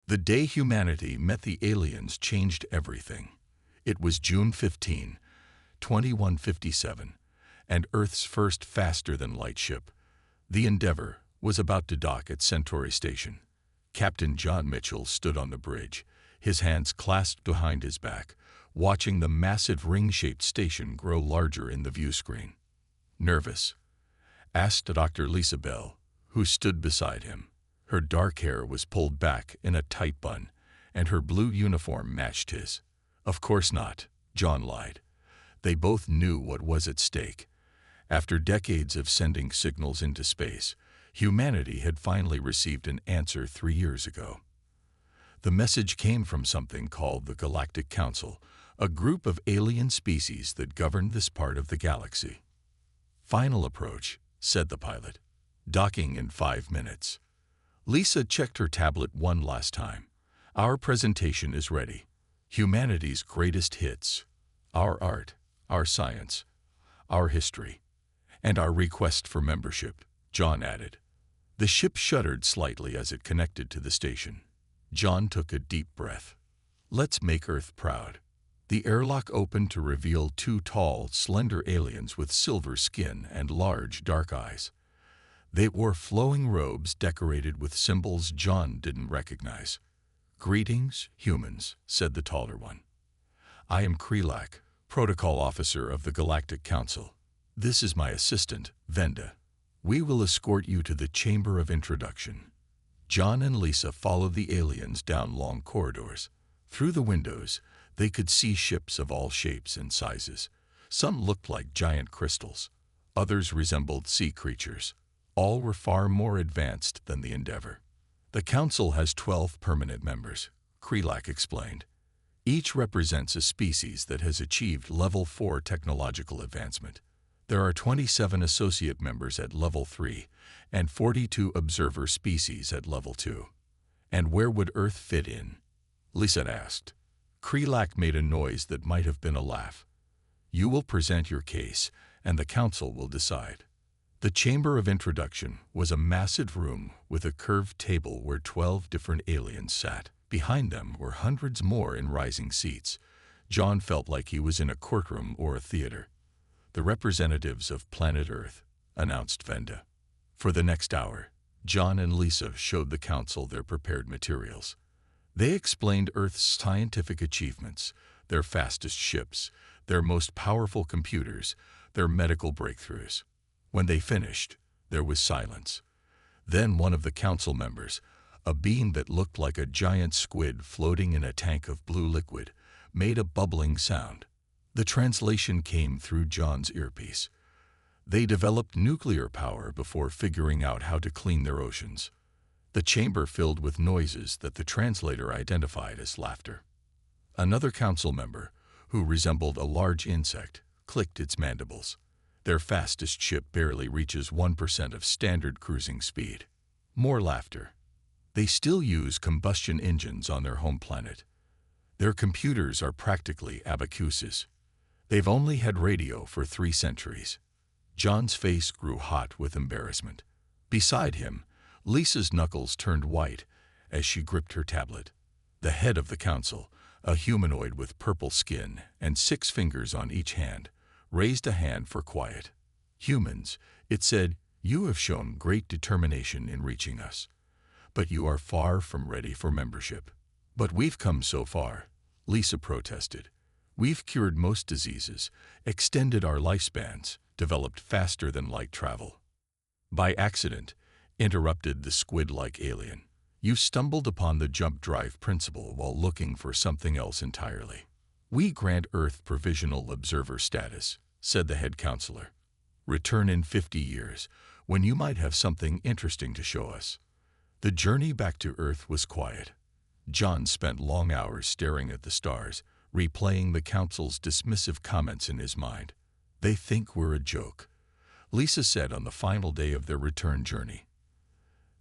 The day humanity met the aliens changed everything. It was June 15, 2157, and Earth's first faster-than-light ship, the Endeavour, was about to dock at Centauri Station. Captain John Mitchell stood on the bridge, his hands clasped behind his back, watching the massive ring-shaped station grow larger in the view screen. "Nervous?" asked Dr. Lisa Bell, who stood beside him. Her dark hair was pulled back in a tight bun, and her blue uniform matched his. "Of course not," John lied. They both knew what was at stake. After decades of sending signals into space, humanity had finally received an answer 3 years ago. The message came from something called the Galactic Council, a group of alien species that governed this part of the galaxy. "Final approach," said the pilot. "Docking in 5 minutes." Lisa checked her tablet one last time. "Our presentation is ready. Humanity's greatest hits. Our art, our science, our history, and our request for membership," John added. The ship shuddered slightly as it connected to the station. John took a deep breath. "Let's make Earth proud." The airlock opened to reveal 2 tall, slender aliens with silver skin and large, dark eyes. They wore flowing robes decorated with symbols John didn't recognize. "Greetings, humans," said the taller one. "I am Krelak, Protocol Officer of the Galactic Council. This is my assistant, Venda. We will escort you to the Chamber of Introduction." John and Lisa followed the aliens down long corridors. Through the windows, they could see ships of all shapes and sizes. Some looked like giant crystals. Others resembled sea creatures. All were far more advanced than the Endeavour. "The Council has 12 permanent members," Krelak explained. "Each represents a species that has achieved Level 4 technological advancement. There are 27 associate members at Level 3 and 42 observer species at Level 2. "And where would Earth fit in?" Lisa asked. Krelak made a noise that might have been a laugh. "You will present your case, and the Council will decide." The Chamber of Introduction was a massive room with a curved table where 12 different aliens sat. Behind them were hundreds more in rising seats. John felt like he was in a courtroom or a theater. "The representatives of planet Earth," announced Venda. For the next hour, John and Lisa showed the Council their prepared materials. They explained Earth's scientific achievements, their fastest ships, their most powerful computers, their medical breakthroughs. When they finished, there was silence. Then one of the Council members, a being that looked like a giant squid floating in a tank of blue liquid, made a bubbling sound. The translation came through John's earpiece. "They developed nuclear power before figuring out how to clean their oceans." The chamber filled with noises that the translator identified as laughter. Another Council member, who resembled a large insect, clicked its mandibles. "Their fastest ship barely reaches 1% of standard cruising speed." More laughter. "They still use combustion engines on their home planet. Their computers are practically abacuses. They've only had radio for 3 centuries. John's face grew hot with embarrassment. Beside him, Lisa's knuckles turned white as she gripped her tablet. The head of the Council, a humanoid with purple skin and 6 fingers on each hand, raised a hand for quiet. "Humans," it said, "you have shown great determination in reaching us. But you are far from ready for membership." "But we've come so far," Lisa protested. "We've cured most diseases, extended our lifespans, developed faster than light travel." "By accident," interrupted the squid-like alien. "You stumbled upon the jump drive principle while looking for something else entirely." "We grant Earth provisional observer status," said the head counselor. "Return in 50 years, when you might have something interesting to show us." The journey back to Earth was quiet. John spent long hours staring at the stars, replaying the Council's dismissive comments in his mind. "They think we're a joke," Lisa said on the final day of their return journey.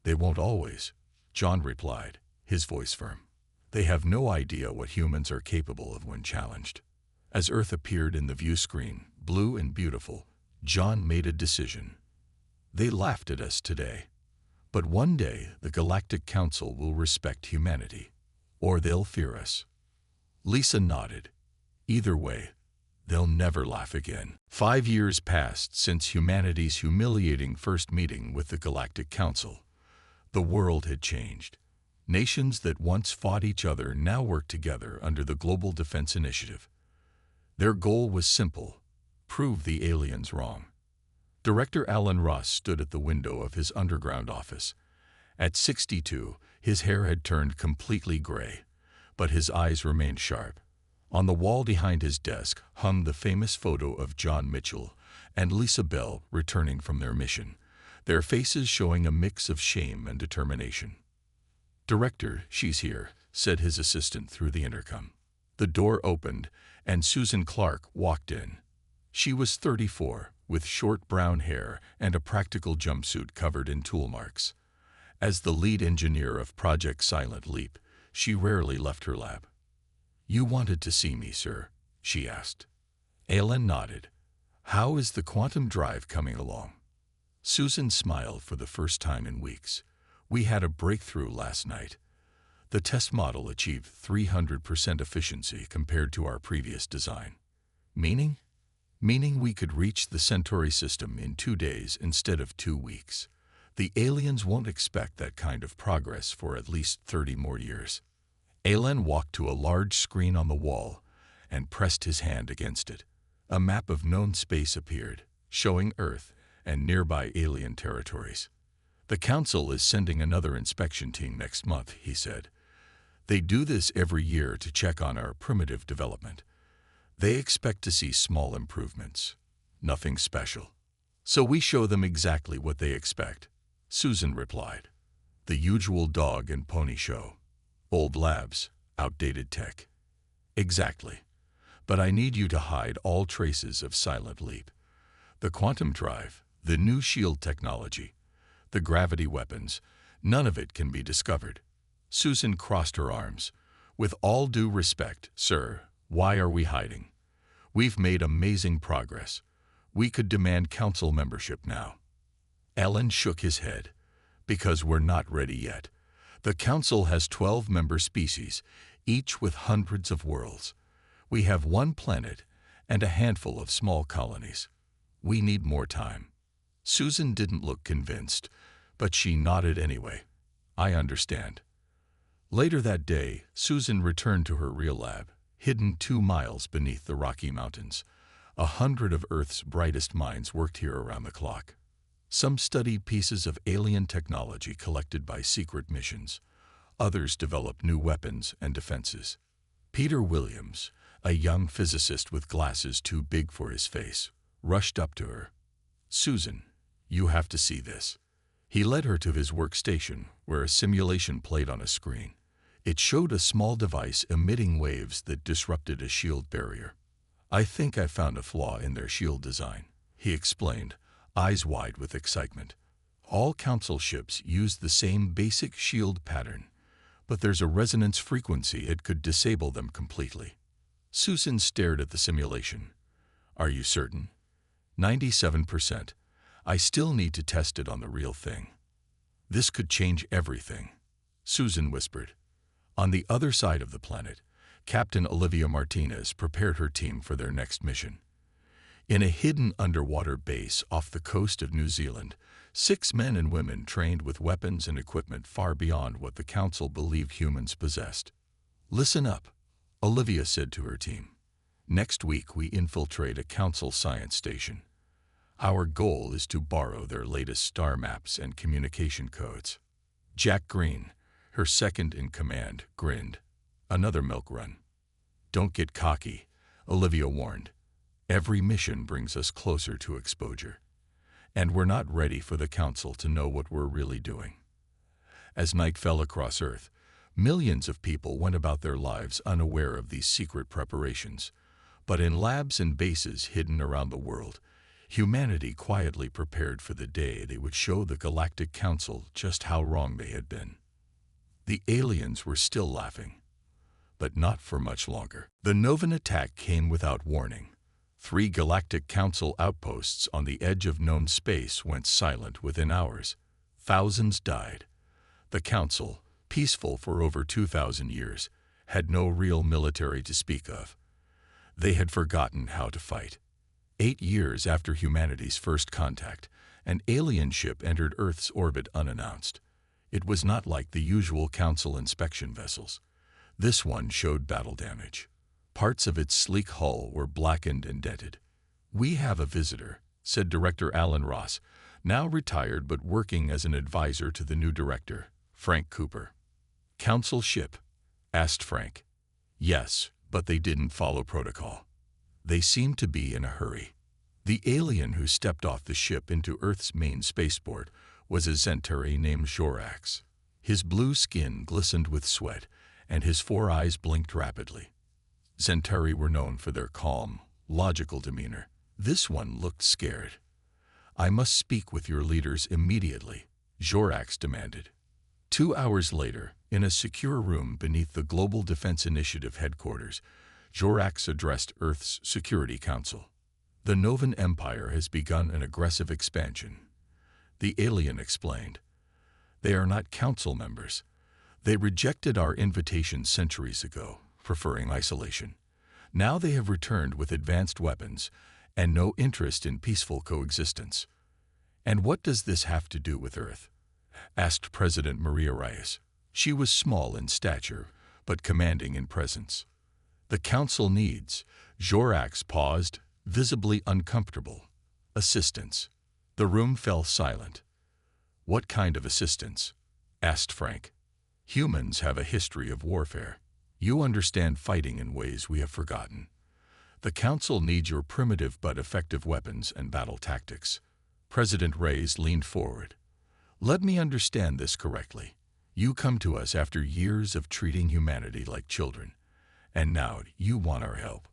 "They won't always," John replied, his voice firm. "They have no idea what humans are capable of when challenged." As Earth appeared in the view screen, blue and beautiful, John made a decision. "They laughed at us today. But one day the Galactic Council will respect humanity. or they'll fear us. Lisa nodded. Either way, they'll never laugh again. 5 years passed since humanity's humiliating first meeting with the Galactic Council. The world had changed. Nations that once fought each other now worked together under the Global Defense Initiative. Their goal was simple: prove the aliens wrong. Director Alan Ross stood at the window of his underground office. At 62, his hair had turned completely gray, but his eyes remained sharp. On the wall behind his desk hung the famous photo of John Mitchell and Lisa Bell returning from their mission, their faces showing a mix of shame and determination. "Director, she's here," said his assistant through the intercom. The door opened, and Susan Clark walked in. She was 34, with short brown hair and a practical jumpsuit covered in tool marks. As the lead engineer of Project Silent Leap, she rarely left her lab. "You wanted to see me, sir?" she asked. Alan nodded. "How is the quantum drive coming along?" Susan smiled for the first time in weeks. "We had a breakthrough last night. The test model achieved 300% efficiency compared to our previous design." Meaning? Meaning we could reach the Centauri system in 2 days instead of 2 weeks. The aliens won't expect that kind of progress for at least 30 more years. Alan walked to a large screen on the wall and pressed his hand against it. A map of known space appeared, showing Earth and nearby alien territories. "The Council is sending another inspection team next month," he said. "They do this every year to check on our primitive development. They expect to see small improvements, nothing special. So we show them exactly what they expect," Susan replied. "The usual dog and pony show. Old labs, outdated tech." "Exactly. But I need you to hide all traces of Silent Leap. The quantum drive, the new shield technology, the gravity weapons, none of it can be discovered." Susan crossed her arms. "With all due respect, sir, why are we hiding? We've made amazing progress. We could demand council membership now." Alan shook his head. "Because we're not ready yet. The council has 12 member species, each with hundreds of worlds. We have 1 planet and a handful of small colonies. We need more time." Susan didn't look convinced, but she nodded anyway. "I understand." Later that day, Susan returned to her real lab, hidden 2 miles beneath the Rocky Mountains. 100 of Earth's brightest minds worked here around the clock. Some studied pieces of alien technology collected by secret missions. Others developed new weapons and defenses. Peter Williams, a young physicist with glasses too big for his face, rushed up to her. "Susan, you have to see this." He led her to his workstation, where a simulation played on a screen. It showed a small device emitting waves that disrupted a shield barrier. "I think I found a flaw in their shield design," he explained, eyes wide with excitement. "All council ships use the same basic shield pattern, but there's a resonance frequency it could disable them completely." Susan stared at the simulation. "Are you certain?" 97%. "I still need to test it on the real thing." "This could change everything," Susan whispered. On the other side of the planet, Captain Olivia Martinez prepared her team for their next mission. In a hidden underwater base off the coast of New Zealand, 6 men and women trained with weapons and equipment far beyond what the Council believed humans possessed. "Listen up," Olivia said to her team. "Next week we infiltrate a Council science station. Our goal is to borrow their latest star maps and communication codes." Jack Green, her second in command, grinned. "Another milk run." "Don't get cocky," Olivia warned. "Every mission brings us closer to exposure. And we're not ready for the Council to know what we're really doing." As night fell across Earth, millions of people went about their lives unaware of these secret preparations. But in labs and bases hidden around the world, humanity quietly prepared for the day they would show the Galactic Council just how wrong they had been. The aliens were still laughing, but not for much longer. The Novan attack came without warning. 3 Galactic Council outposts on the edge of known space went silent within hours. Thousands died. The Council, peaceful for over 2,000 years, had no real military to speak of. They had forgotten how to fight. 8 years after humanity's first contact, an alien ship entered Earth's orbit unannounced. It was not like the usual Council inspection vessels. This one showed battle damage. Parts of its sleek hull were blackened and dented. "We have a visitor," said Director Alan Ross, now retired but working as an advisor to the new director, Frank Cooper. "Council ship?" asked Frank. "Yes, but they didn't follow protocol. They seemed to be in a hurry." The alien who stepped off the ship into Earth's main spaceport was a Centauri named Jorax. His blue skin glistened with sweat, and his 4 eyes blinked rapidly. Centauri were known for their calm, logical demeanor. This one looked scared. "I must speak with your leaders immediately," Jorax demanded. 2 hours later, in a secure room beneath the Global Defense Initiative headquarters, Jorax addressed Earth's Security Council. "The Novan Empire has begun an aggressive expansion," the alien explained. "They are not council members. They rejected our invitation centuries ago, preferring isolation. Now they have returned with advanced weapons and no interest in peaceful coexistence." "And what does this have to do with Earth?" asked President Maria Reyes. She was small in stature, but commanding in presence. "The council needs," Jorax paused, visibly uncomfortable, "assistance." The room fell silent. "What kind of assistance?" asked Frank. "Humans have a history of warfare. You understand fighting in ways we have forgotten. The Council needs your primitive but effective weapons and battle tactics." President Reyes leaned forward. "Let me understand this correctly. You come to us after years of treating humanity like children, and now you want our help."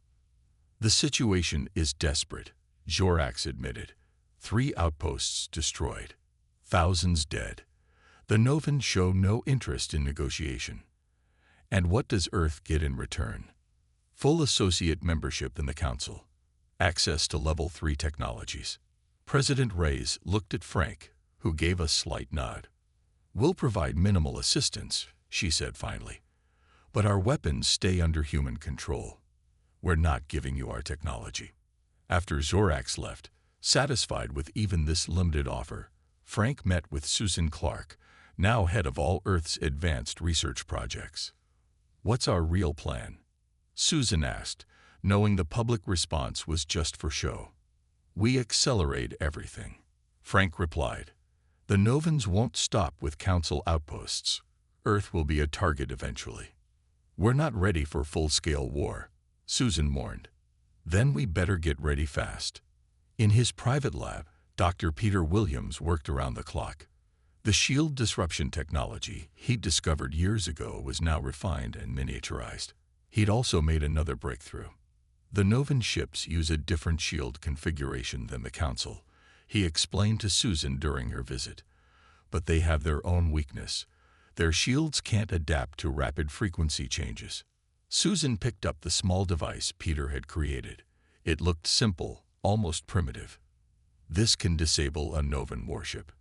"The situation is desperate," Jorax admitted. 3 outposts destroyed. Thousands dead. The Novans show no interest in negotiation. And what does Earth get in return? Full associate membership in the Council. Access to Level 3 technologies. President Reyes looked at Frank, who gave a slight nod. "We'll provide minimal assistance," she said finally. "But our weapons stay under human control. We're not giving you our technology." After Jorax left, satisfied with even this limited offer, Frank met with Susan Clark, now head of all Earth's advanced research projects. "What's our real plan?" Susan asked, knowing the public response was just for show. "We accelerate everything," Frank replied. "The Novans won't stop with Council outposts. Earth will be a target eventually." "We're not ready for full-scale war," Susan warned. "Then we better get ready fast." In his private lab, Dr. Peter Williams worked around the clock. The shield disruption technology he'd discovered years ago was now refined and miniaturized. He'd also made another breakthrough. The Novan ships use a different shield configuration than the Council, he explained to Susan during her visit. But they have their own weakness. Their shields can't adapt to rapid frequency changes. Susan picked up the small device Peter had created. It looked simple, almost primitive. "This can disable a Novan warship.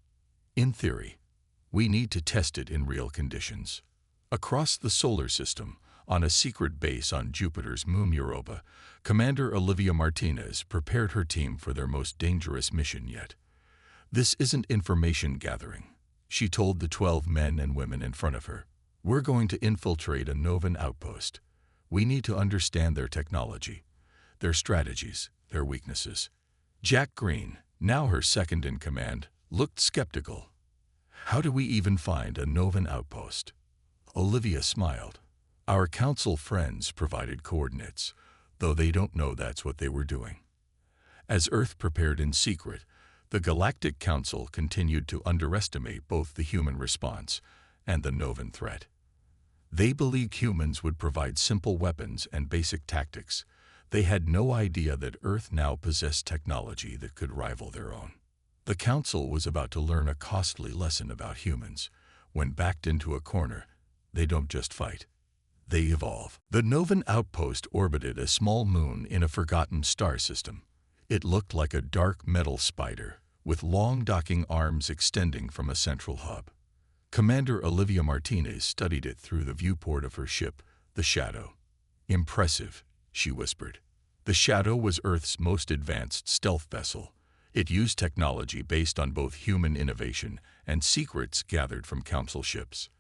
In theory. We need to test it in real conditions." Across the solar system, on a secret base on Jupiter's moon Europa, Commander Olivia Martinez prepared her team for their most dangerous mission yet. "This isn't information gathering," she told the 12 men and women in front of her. "We're going to infiltrate a Novan outpost. We need to understand their technology, their strategies, their weaknesses." Jack Green, now her second in command, looked skeptical. "How do we even find a Novan outpost?" Olivia smiled. "Our Council friends provided coordinates, though they don't know that's what they were doing." As Earth prepared in secret, the Galactic Council continued to underestimate both the human response and the Novan threat. They believed humans would provide simple weapons and basic tactics. They had no idea that Earth now possessed technology that could rival their own. The Council was about to learn a costly lesson about humans. When backed into a corner, they don't just fight. They evolve. The Novan outpost orbited a small moon in a forgotten star system. It looked like a dark metal spider, with long docking arms extending from a central hub. Commander Olivia Martinez studied it through the viewport of her ship, the Shadow. "Impressive," she whispered. The Shadow was Earth's most advanced stealth vessel. It used technology based on both human innovation and secrets gathered from Council ships.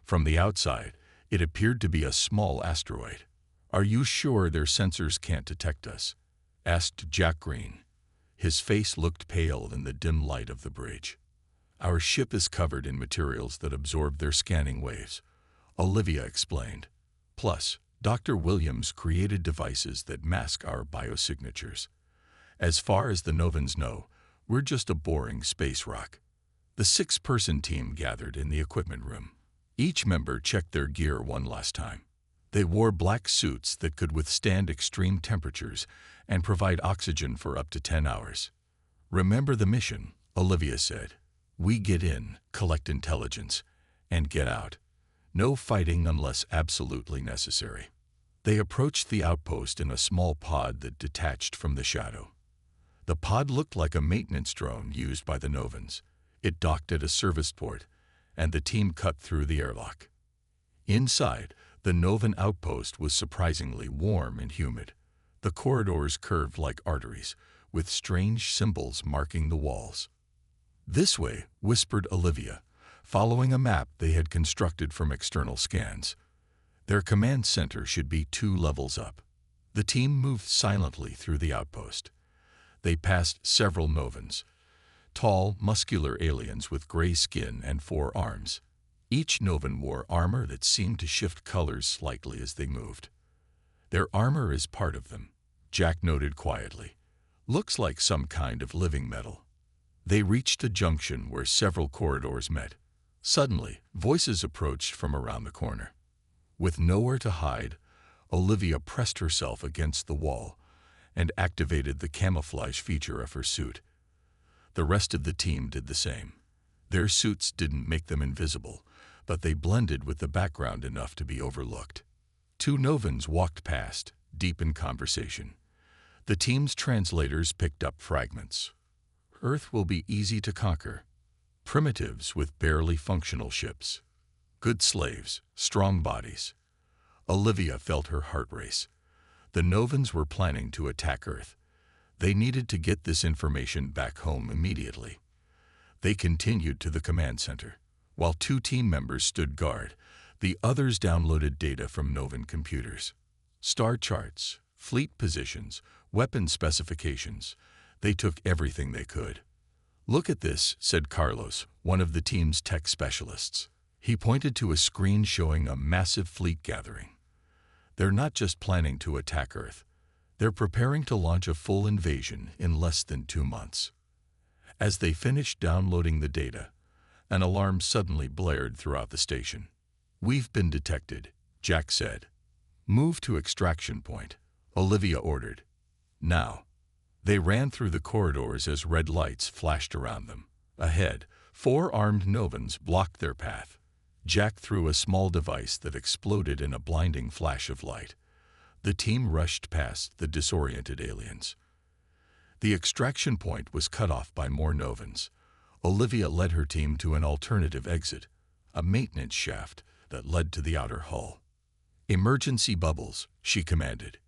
From the outside, it appeared to be a small asteroid. "Are you sure their sensors can't detect us?" asked Jack Green. His face looked pale in the dim light of the bridge. "Our ship is covered in materials that absorb their scanning waves," Olivia explained. "Plus, Dr. Williams created devices that mask our biosignatures. As far as the Novans know, we're just a boring space rock." The six-person team gathered in the equipment room. Each member checked their gear one last time. They wore black suits that could withstand extreme temperatures and provide oxygen for up to 10 hours. "Remember the mission," Olivia said. "We get in, collect intelligence, and get out. No fighting unless absolutely necessary." They approached the outpost in a small pod that detached from the Shadow. The pod looked like a maintenance drone used by the Novans. It docked at a service port, and the team cut through the airlock. Inside, the Novan outpost was surprisingly warm and humid. The corridors curved like arteries, with strange symbols marking the walls. "This way," whispered Olivia, following a map they had constructed from external scans. Their command center should be 2 levels up. The team moved silently through the outpost. They passed several Novans, tall, muscular aliens with gray skin and 4 arms. Each Novan wore armor that seemed to shift colors slightly as they moved. "Their armor is part of them," Jack noted quietly. "Looks like some kind of living metal." They reached a junction where several corridors met. Suddenly, voices approached from around the corner. With nowhere to hide, Olivia pressed herself against the wall and activated the camouflage feature of her suit. The rest of the team did the same. Their suits didn't make them invisible, but they blended with the background enough to be overlooked. 2 Novans walked past, deep in conversation. The team's translators picked up fragments. "Earth will be easy to conquer. Primitives with barely functional ships. Good slaves, strong bodies." Olivia felt her heart race. The Novans were planning to attack Earth. They needed to get this information back home immediately. They continued to the command center. While 2 team members stood guard, the others downloaded data from Novan computers. Star charts, fleet positions, weapon specifications. They took everything they could. "Look at this," said Carlos, one of the team's tech specialists. He pointed to a screen showing a massive fleet gathering. "They're not just planning to attack Earth. They're preparing to launch a full invasion in less than 2 months." As they finished downloading the data, an alarm suddenly blared throughout the station. "We've been detected," Jack said. "Move to extraction point," Olivia ordered. "Now." They ran through the corridors as red lights flashed around them. Ahead, 4 armed Novans blocked their path. Jack threw a small device that exploded in a blinding flash of light. The team rushed past the disoriented aliens. The extraction point was cut off by more Novans. Olivia led her team to an alternative exit, a maintenance shaft that led to the outer hull. "Emergency bubbles," she commanded.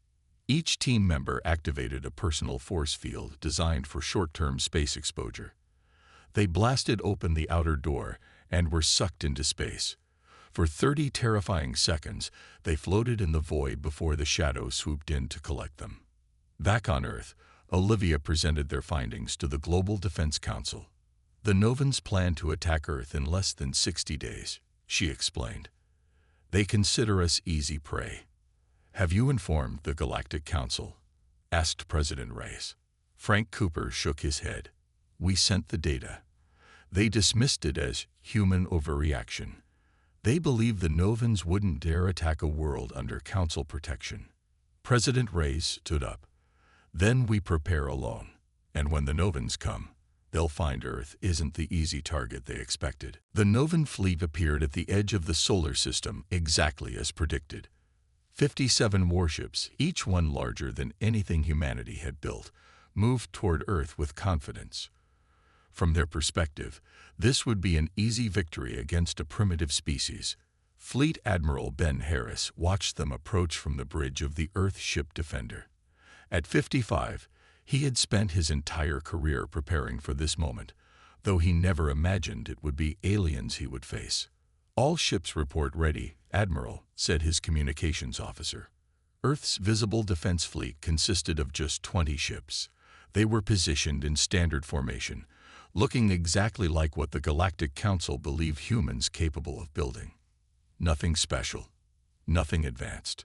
Each team member activated a personal force field designed for short-term space exposure. They blasted open the outer door and were sucked into space. For 30 terrifying seconds, they floated in the void before the Shadow swooped in to collect them. Back on Earth, Olivia presented their findings to the Global Defense Council. "The Novans plan to attack Earth in less than 60 days, she explained. "They consider us easy prey." "Have you informed the Galactic Council?" asked President Reyes. Frank Cooper shook his head. "We sent the data. They dismissed it as human overreaction. They believe the Novans wouldn't dare attack a world under Council protection." President Reyes stood up. "Then we prepare alone, and when the Novans come, they'll find Earth isn't the easy target they expected." The Novan fleet appeared at the edge of the solar system exactly as predicted. 57 warships, each one larger than anything humanity had built, moved toward Earth with confidence. From their perspective, this would be an easy victory against a primitive species. Fleet Admiral Ben Harris watched them approach from the bridge of the Earth ship Defender. At 55, he had spent his entire career preparing for this moment, though he never imagined it would be aliens he would face. "All ships report ready, Admiral," said his communications officer. Earth's visible defense fleet consisted of just 20 ships. They were positioned in standard formation, looking exactly like what the Galactic Council believed humans capable of building. Nothing special, nothing advanced.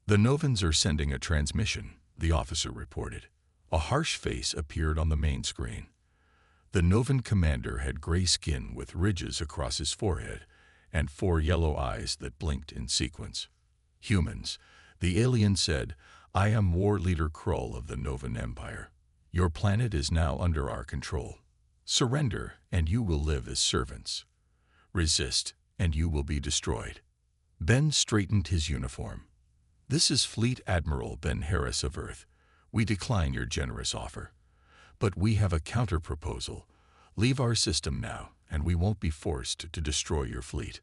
"The Novans are sending a transmission," the officer reported. A harsh face appeared on the main screen. The Novan commander had gray skin with ridges across his forehead and 4 yellow eyes that blinked in sequence. "Humans," the alien said, "I am War Leader Krull of the Novan Empire. Your planet is now under our control. Surrender, and you will live as servants. Resist, and you will be destroyed." Ben straightened his uniform. "This is Fleet Admiral Ben Harris of Earth. We decline your generous offer. But we have a counter-proposal. Leave our system now, and we won't be forced to destroy your fleet."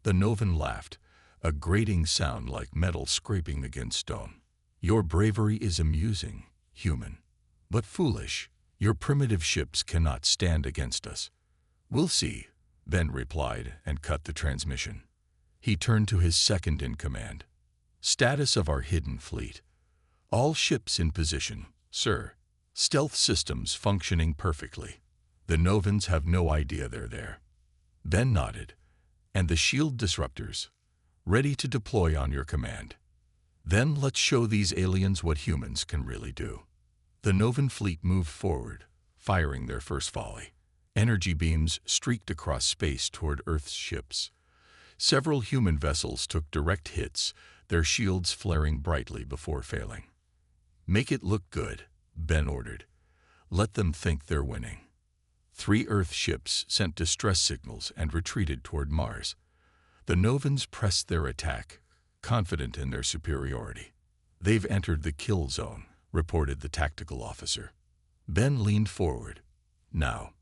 The Novan laughed, a grating sound like metal scraping against stone. "Your bravery is amusing, human, but foolish. Your primitive ships cannot stand against us." "We'll see," Ben replied and cut the transmission. He turned to his second-in-command. "Status of our hidden fleet. All ships in position, sir. Stealth systems functioning perfectly. The Novans have no idea they're there." Ben nodded. "And the shield disruptors? Ready to deploy on your command. Then let's show these aliens what humans can really do." The Novan fleet moved forward, firing their first volley. Energy beams streaked across space toward Earth's ships. Several human vessels took direct hits, their shields flaring brightly before failing. "Make it look good," Ben ordered. "Let them think they're winning." 3 Earth ships sent distress signals and retreated toward Mars. The Novans pressed their attack, confident in their superiority. "They've entered the kill zone," reported the tactical officer. Ben leaned forward. "Now,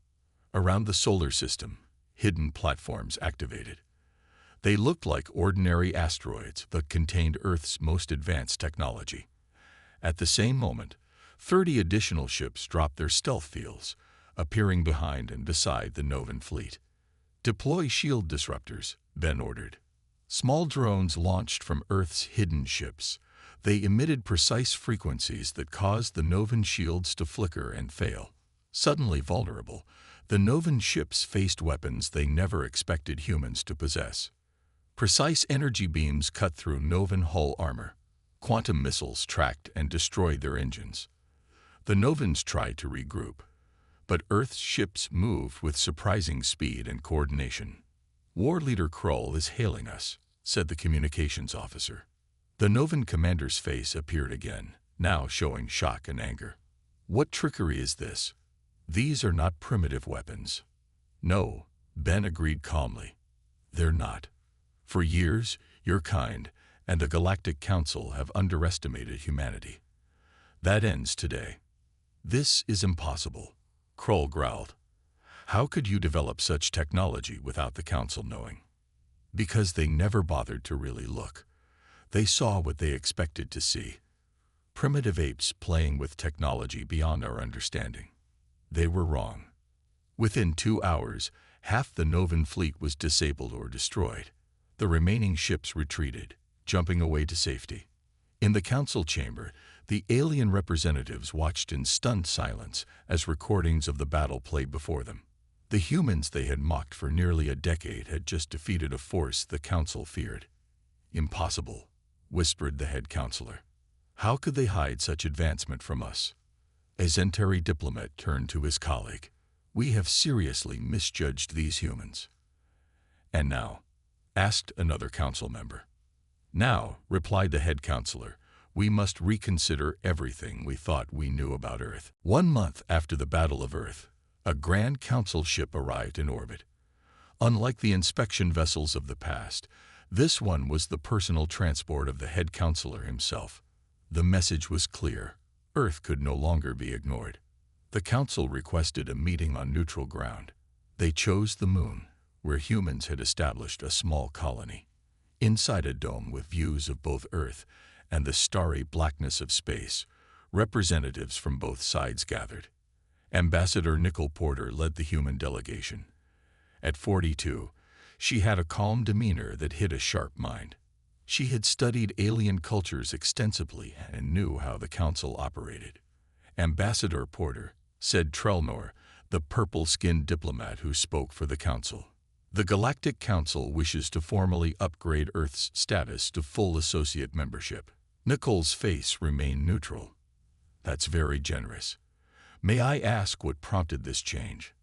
around the solar system, hidden platforms activated." They looked like ordinary asteroids but contained Earth's most advanced technology. At the same moment, 30 additional ships dropped their stealth fields, appearing behind and beside the Novan fleet. "Deploy shield disruptors," Ben ordered. Small drones launched from Earth's hidden ships. They emitted precise frequencies that caused the Novan shields to flicker and fail. Suddenly vulnerable, the Novan ships faced weapons they never expected humans to possess. Precise energy beams cut through Novan hull armor. Quantum missiles tracked and destroyed their engines. The Novans tried to regroup, but Earth's ships moved with surprising speed and coordination. "War Leader Krull is hailing us," said the communications officer. The Novan commander's face appeared again, now showing shock and anger. "What trickery is this? These are not primitive weapons." "No," Ben agreed calmly. "They're not. For years, your kind and the Galactic Council have underestimated humanity. That ends today." "This is impossible," Krull growled. "How could you develop such technology without the Council knowing?" "Because they never bothered to really look. They saw what they expected to see. Primitive apes playing with technology beyond our understanding. They were wrong. Within 2 hours, half the Novan fleet was disabled or destroyed. The remaining ships retreated, jumping away to safety. In the council chamber, the alien representatives watched in stunned silence as recordings of the battle played before them. The humans they had mocked for nearly a decade had just defeated a force the council feared. "Impossible," whispered the head counselor. "How could they hide such advancement from us?" A Zentari diplomat turned to his colleague. "We have seriously misjudged these humans." "And now?" asked another council member. "Now," replied the head counselor, "we must reconsider everything we thought we knew about Earth." 1 month after the Battle of Earth, a Grand Council ship arrived in orbit. Unlike the inspection vessels of the past, this one was the personal transport of the head counselor himself. The message was clear. Earth could no longer be ignored. The council requested a meeting on neutral ground. They chose the moon, where humans had established a small colony. Inside a dome with views of both Earth and the starry blackness of space, representatives from both sides gathered. Ambassador Nicole Porter led the human delegation. At 42, she had a calm demeanor that hid a sharp mind. She had studied alien cultures extensively and knew how the council operated. Ambassador Porter, said Trelnor, the purple-skinned diplomat who spoke for the council. The Galactic Council wishes to formally upgrade Earth's status to full associate membership. Nicole's face remained neutral. That's very generous. May I ask what prompted this change?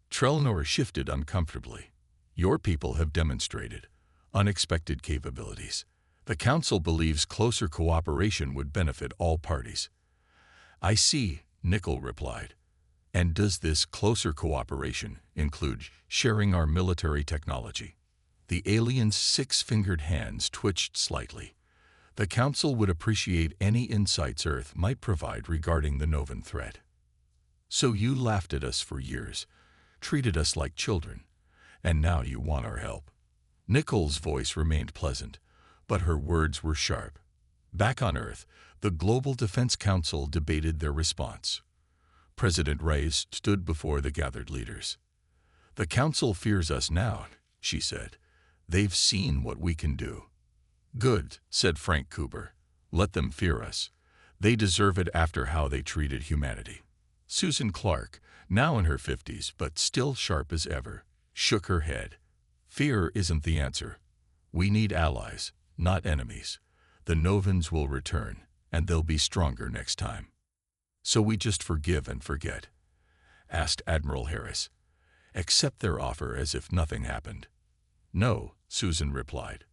Trelnor shifted uncomfortably. Your people have demonstrated unexpected capabilities. The Council believes closer cooperation would benefit all parties. I see, Nicole replied. And does this closer cooperation include sharing our military technology? The alien's six-fingered hands twitched slightly. The Council would appreciate any insights Earth might provide regarding the Novan threat. So you laughed at us for years, treated us like children, and now you want our help. Nicole's voice remained pleasant, but her words were sharp. Back on Earth, the Global Defense Council debated their response. President Reyes stood before the gathered leaders. The Council fears us now, she said. They've seen what we can do. Good, said Frank Cooper. Let them fear us. They deserve it after how they treated humanity. Susan Clark, now in her 50s but still sharp as ever, shook her head. Fear isn't the answer. We need allies, not enemies. The Novans will return, and they'll be stronger next time. So we just forgive and forget? Asked Admiral Harris. Accept their offer as if nothing happened. No, Susan replied.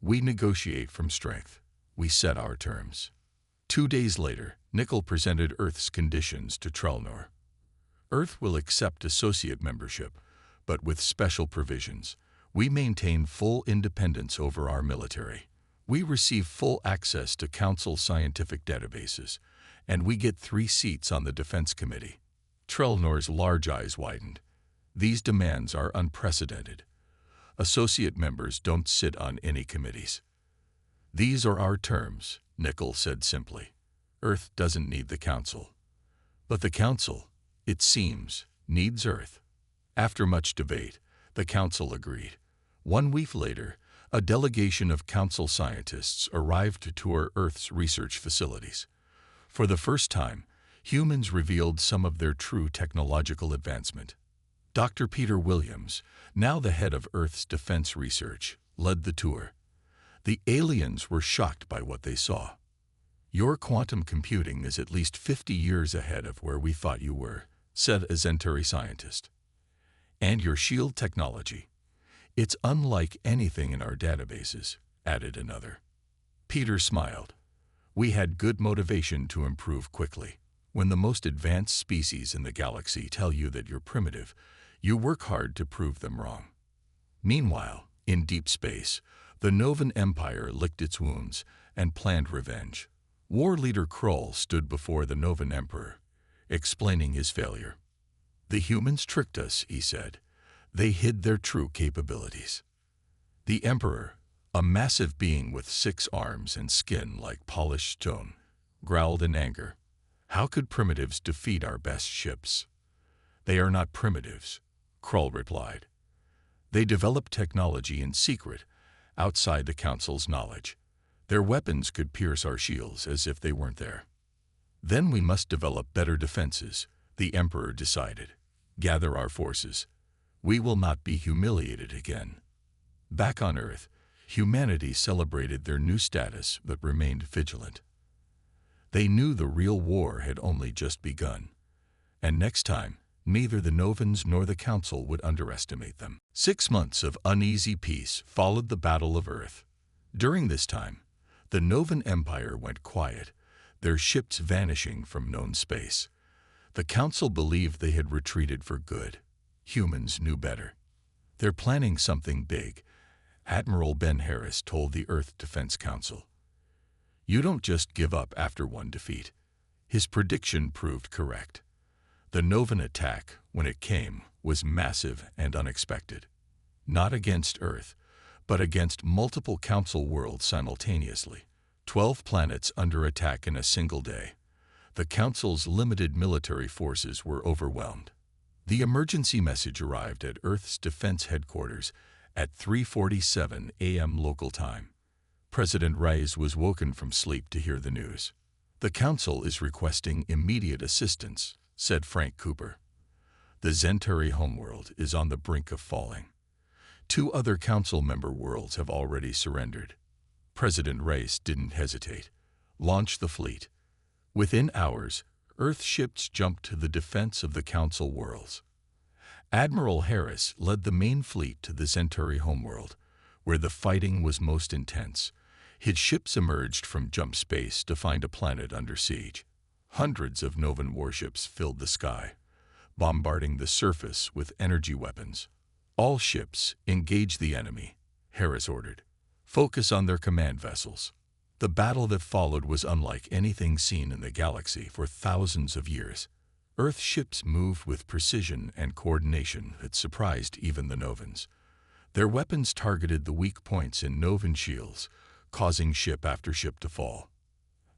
We negotiate from strength. We set our terms. 2 days later, Nicole presented Earth's conditions to Trelnor. Earth will accept associate membership, but with special provisions. We maintain full independence over our military. We receive full access to Council scientific databases, and we get 3 seats on the Defense Committee. Trelnor's large eyes widened. These demands are unprecedented. Associate members don't sit on any committees. These are our terms, Nicole said simply. Earth doesn't need the Council. But the Council, it seems, needs Earth. After much debate, the Council agreed. 1 week later, a delegation of Council scientists arrived to tour Earth's research facilities. For the first time, humans revealed some of their true technological advancement. Dr. Peter Williams, now the head of Earth's defense research, led the tour. The aliens were shocked by what they saw. Your quantum computing is at least 50 years ahead of where we thought you were, said a Zentari scientist. And your shield technology. It's unlike anything in our databases, added another. Peter smiled. We had good motivation to improve quickly. When the most advanced species in the galaxy tell you that you're primitive, you work hard to prove them wrong. Meanwhile, in deep space, the Novan Empire licked its wounds and planned revenge. War leader Krull stood before the Novan Emperor, explaining his failure. The humans tricked us, he said. They hid their true capabilities. The Emperor, a massive being with 6 arms and skin like polished stone, growled in anger. How could primitives defeat our best ships? They are not primitives, Krull replied. They developed technology in secret, outside the Council's knowledge. Their weapons could pierce our shields as if they weren't there. Then we must develop better defenses, the Emperor decided. Gather our forces. We will not be humiliated again. Back on Earth, humanity celebrated their new status but remained vigilant. They knew the real war had only just begun, and next time, neither the Novans nor the Council would underestimate them. 6 months of uneasy peace followed the Battle of Earth. During this time, the Novan Empire went quiet, their ships vanishing from known space. The Council believed they had retreated for good. Humans knew better. They're planning something big, Admiral Ben Harris told the Earth Defense Council. You don't just give up after one defeat. His prediction proved correct. The Novan attack, when it came, was massive and unexpected. Not against Earth, but against multiple Council worlds simultaneously. 12 planets under attack in a single day. The Council's limited military forces were overwhelmed. The emergency message arrived at Earth's defense headquarters at 3:47 a.m. local time. President Reyes was woken from sleep to hear the news. "The Council is requesting immediate assistance," said Frank Cooper. "The Zentari homeworld is on the brink of falling. 2 other Council member worlds have already surrendered." President Reyes didn't hesitate. "Launch the fleet." Within hours, Earth ships jumped to the defense of the Council worlds. Admiral Harris led the main fleet to the Zentari homeworld, where the fighting was most intense. His ships emerged from jump space to find a planet under siege. Hundreds of Novan warships filled the sky, bombarding the surface with energy weapons. "All ships, engage the enemy," Harris ordered. "Focus on their command vessels." The battle that followed was unlike anything seen in the galaxy for thousands of years. Earth ships moved with precision and coordination that surprised even the Novans. Their weapons targeted the weak points in Novan shields, causing ship after ship to fall.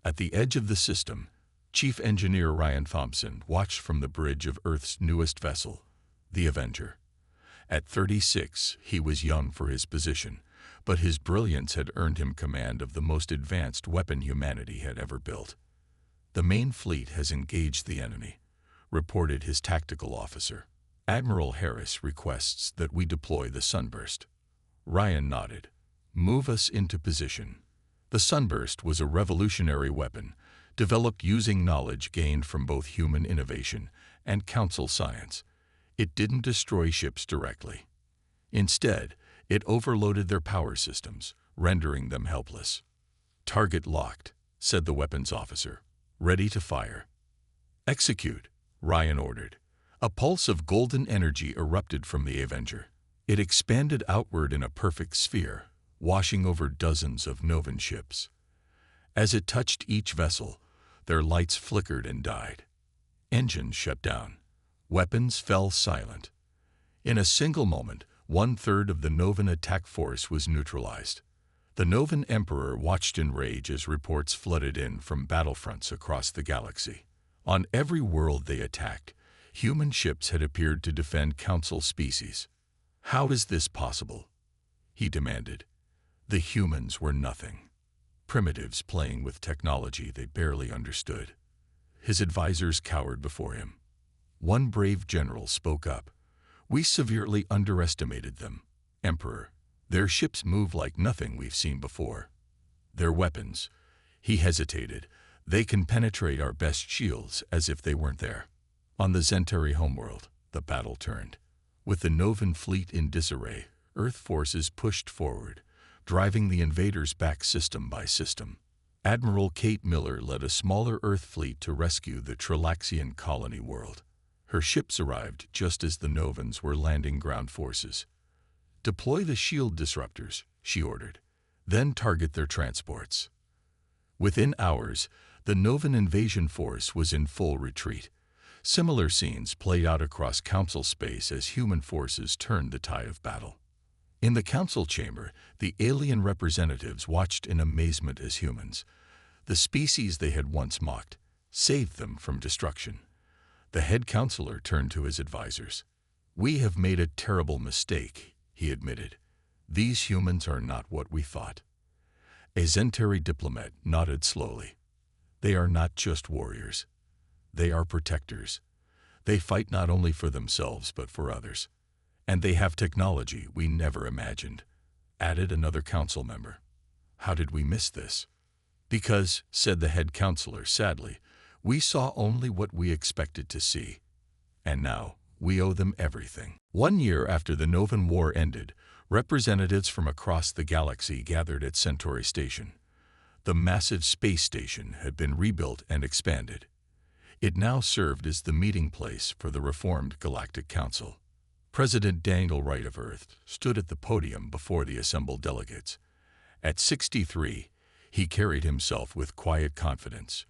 At the edge of the system, Chief Engineer Ryan Thompson watched from the bridge of Earth's newest vessel, the Avenger. At 36, he was young for his position, but his brilliance had earned him command of the most advanced weapon humanity had ever built. "The main fleet has engaged the enemy," reported his tactical officer. "Admiral Harris requests that we deploy the Sunburst." Ryan nodded. "Move us into position." The Sunburst was a revolutionary weapon, developed using knowledge gained from both human innovation and Council science. It didn't destroy ships directly. Instead, it overloaded their power systems, rendering them helpless. "Target locked," said the weapons officer. "Ready to fire." "Execute," Ryan ordered. A pulse of golden energy erupted from the Avenger. It expanded outward in a perfect sphere, washing over dozens of Novan ships. As it touched each vessel, their lights flickered and died. Engines shut down. Weapons fell silent. In a single moment, 1/3 of the Novan attack force was neutralized. The Novan Emperor watched in rage as reports flooded in from battlefronts across the galaxy. On every world they attacked, human ships had appeared to defend Council species. "How is this possible?" he demanded. The humans were nothing. Primitives playing with technology they barely understood. His advisors cowered before him. One brave general spoke up. "We severely underestimated them, Emperor. Their ships move like nothing we've seen before. Their weapons," he hesitated, "they can penetrate our best shields as if they weren't there." On the Zentari homeworld, the battle turned. With the Novan fleet in disarray, Earth forces pushed forward, driving the invaders back system by system. Admiral Kate Miller led a smaller Earth fleet to rescue the Trilaxian colony world. Her ships arrived just as the Novans were landing ground forces. "Deploy the shield disruptors," she ordered. "Then target their transports." Within hours, the Novan invasion force was in full retreat. Similar scenes played out across Council space as human forces turned the tide of battle. In the Council chamber, the alien representatives watched in amazement as humans, the species they had once mocked, saved them from destruction. The head counselor turned to his advisors. "We have made a terrible mistake," he admitted. "These humans are not what we thought." A Zentari diplomat nodded slowly. "They are not just warriors. They are protectors. They fight not only for themselves but for others. And they have technology we never imagined," added another council member. "How did we miss this?" "Because," said the head counselor sadly, "we saw only what we expected to see. And now we owe them everything." 1 year after the Novan War ended, representatives from across the galaxy gathered at Centauri Station. The massive space station had been rebuilt and expanded. It now served as the meeting place for the reformed Galactic Council. President Daniel Wright of Earth stood at the podium before the assembled delegates. At 63, he carried himself with quiet confidence.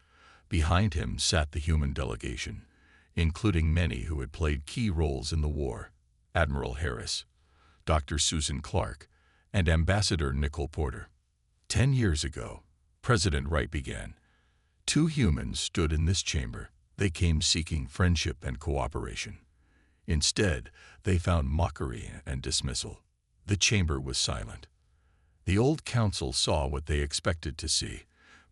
Behind him sat the human delegation, including many who had played key roles in the war: Admiral Harris, Dr. Susan Clark, and Ambassador Nicole Porter. 10 years ago, President Wright began. Two humans stood in this chamber. They came seeking friendship and cooperation. Instead, they found mockery and dismissal. The chamber was silent. The old council saw what they expected to see: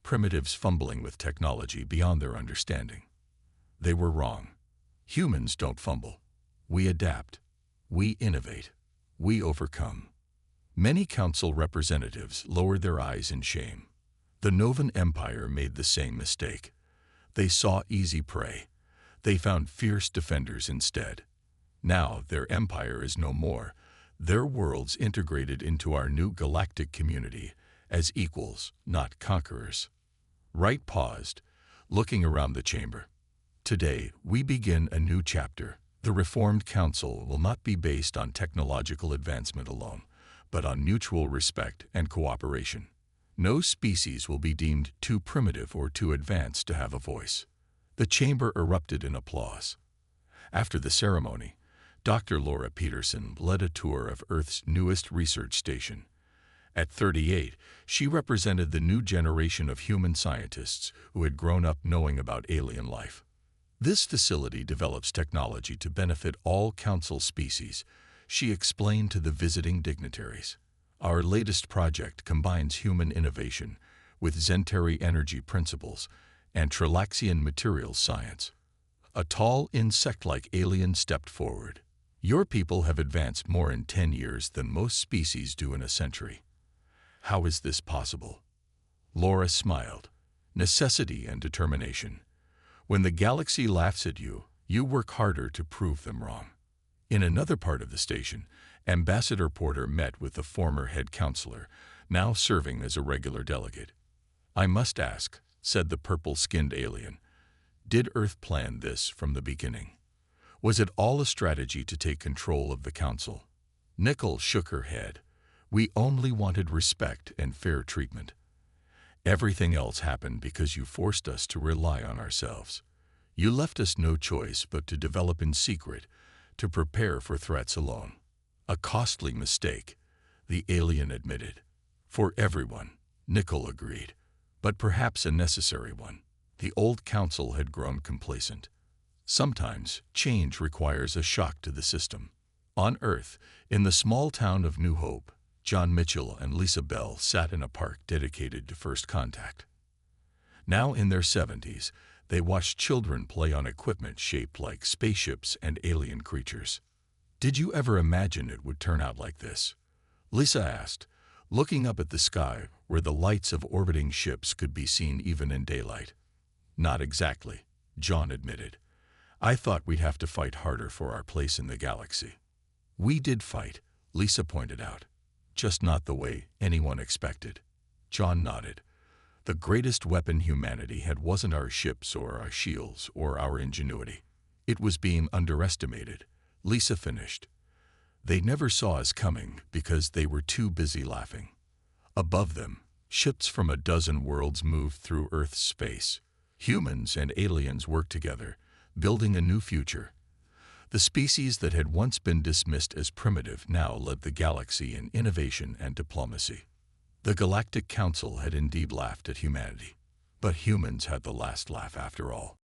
primitives fumbling with technology beyond their understanding. They were wrong. Humans don't fumble. We adapt. We innovate. We overcome. Many council representatives lowered their eyes in shame. The Novan Empire made the same mistake. They saw easy prey. They found fierce defenders instead. Now their empire is no more. Their worlds integrated into our new galactic community as equals, not conquerors. Wright paused, looking around the chamber. Today, we begin a new chapter. The Reformed Council will not be based on technological advancement alone, but on mutual respect and cooperation. No species will be deemed too primitive or too advanced to have a voice. The chamber erupted in applause. After the ceremony, Dr. Laura Peterson led a tour of Earth's newest research station. At 38, she represented the new generation of human scientists who had grown up knowing about alien life. This facility develops technology to benefit all council species, she explained to the visiting dignitaries. Our latest project combines human innovation with Zentari energy principles and Trilaxian materials science. A tall, insect-like alien stepped forward. Your people have advanced more in 10 years than most species do in a century. How is this possible? Laura smiled. Necessity and determination. When the galaxy laughs at you, you work harder to prove them wrong. In another part of the station, Ambassador Porter met with the former head counselor, now serving as a regular delegate. I must ask, said the purple-skinned alien, did Earth plan this from the beginning? Was it all a strategy to take control of the council? Nicole shook her head. We only wanted respect and fair treatment. Everything else happened because you forced us to rely on ourselves. You left us no choice but to develop in secret, to prepare for threats alone. A costly mistake, the alien admitted. For everyone, Nicole agreed, but perhaps a necessary one. The old council had grown complacent. Sometimes, change requires a shock to the system. On Earth, in the small town of New Hope, John Mitchell and Lisa Bell sat in a park dedicated to first contact. Now in their 70s, they watched children play on equipment shaped like spaceships and alien creatures. Did you ever imagine it would turn out like this? Lisa asked, looking up at the sky where the lights of orbiting ships could be seen even in daylight. Not exactly, John admitted. I thought we'd have to fight harder for our place in the galaxy. We did fight, Lisa pointed out. Just not the way anyone expected. John nodded. The greatest weapon humanity had wasn't our ships or our shields or our ingenuity. It was being underestimated, Lisa finished. They never saw us coming because they were too busy laughing. Above them, ships from a dozen worlds moved through Earth's space. Humans and aliens worked together, building a new future. The species that had once been dismissed as primitive now led the galaxy in innovation and diplomacy. The Galactic Council had indeed laughed at humanity, but humans had the last laugh after all.